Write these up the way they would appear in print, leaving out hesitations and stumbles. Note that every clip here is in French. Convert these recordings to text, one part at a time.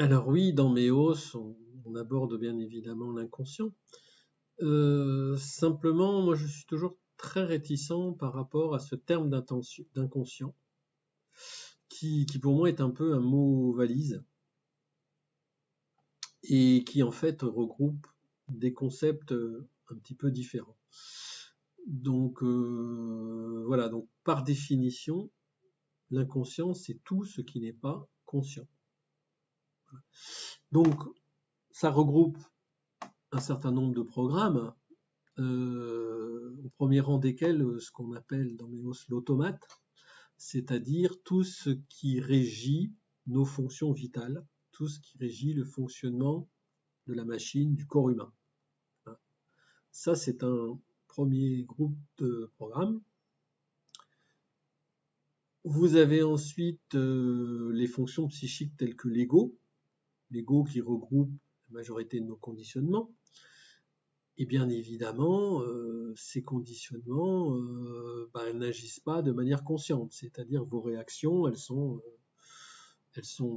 Alors oui, dans Méos, on aborde bien évidemment l'inconscient. Simplement, moi je suis toujours très réticent par rapport à ce terme d'inconscient, qui pour moi est un peu un mot valise, et qui en fait regroupe des concepts un petit peu différents. Donc voilà, donc par définition, l'inconscient c'est tout ce qui n'est pas conscient. Donc ça regroupe un certain nombre de programmes, au premier rang desquels ce qu'on appelle dans Méos l'automate, c'est-à-dire tout ce qui régit nos fonctions vitales, tout ce qui régit le fonctionnement de la machine, du corps humain. Ça, c'est un premier groupe de programmes. Vous avez ensuite les fonctions psychiques telles que l'ego qui regroupe la majorité de nos conditionnements. Et bien évidemment, ces conditionnements elles n'agissent pas de manière consciente, c'est-à-dire vos réactions, elles sont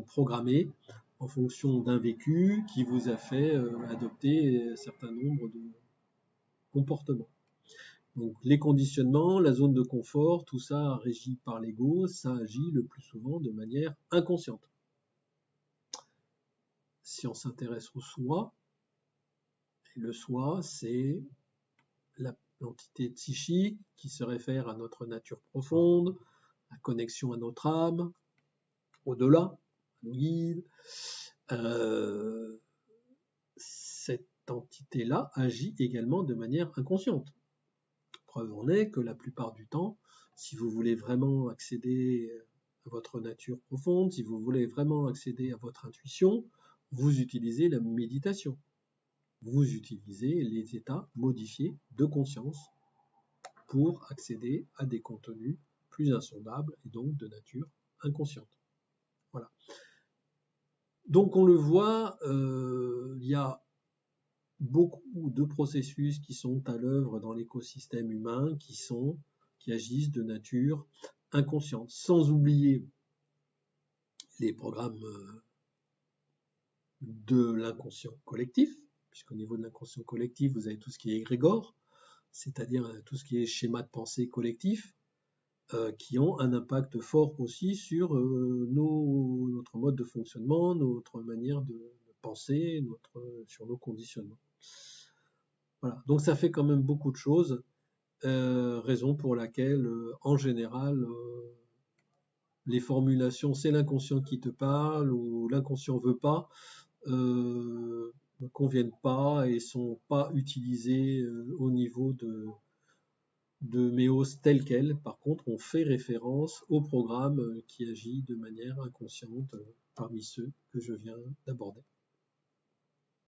programmées en fonction d'un vécu qui vous a fait adopter un certain nombre de comportements. Donc les conditionnements, la zone de confort, tout ça régi par l'ego, ça agit le plus souvent de manière inconsciente. Si on s'intéresse au soi, le soi, c'est l'entité psychique qui se réfère à notre nature profonde, la connexion à notre âme, au-delà, à nos guides. Cette entité-là agit également de manière inconsciente. Preuve en est que la plupart du temps, si vous voulez vraiment accéder à votre nature profonde, si vous voulez vraiment accéder à votre intuition, vous utilisez la méditation. Vous utilisez les états modifiés de conscience pour accéder à des contenus plus insondables et donc de nature inconsciente. Voilà. Donc on le voit, il y a beaucoup de processus qui sont à l'œuvre dans l'écosystème humain qui agissent de nature inconsciente, sans oublier les programmes de l'inconscient collectif, puisqu'au niveau de l'inconscient collectif, vous avez tout ce qui est égrégore, c'est-à-dire tout ce qui est schéma de pensée collectif, qui ont un impact fort aussi sur notre mode de fonctionnement, notre manière de penser, sur nos conditionnements. Voilà. Donc ça fait quand même beaucoup de choses, raison pour laquelle, en général, les formulations « c'est l'inconscient qui te parle » ou « l'inconscient veut pas » ne conviennent pas et sont pas utilisées au niveau de Méos tel quel. Par contre, on fait référence au programme qui agit de manière inconsciente parmi ceux que je viens d'aborder.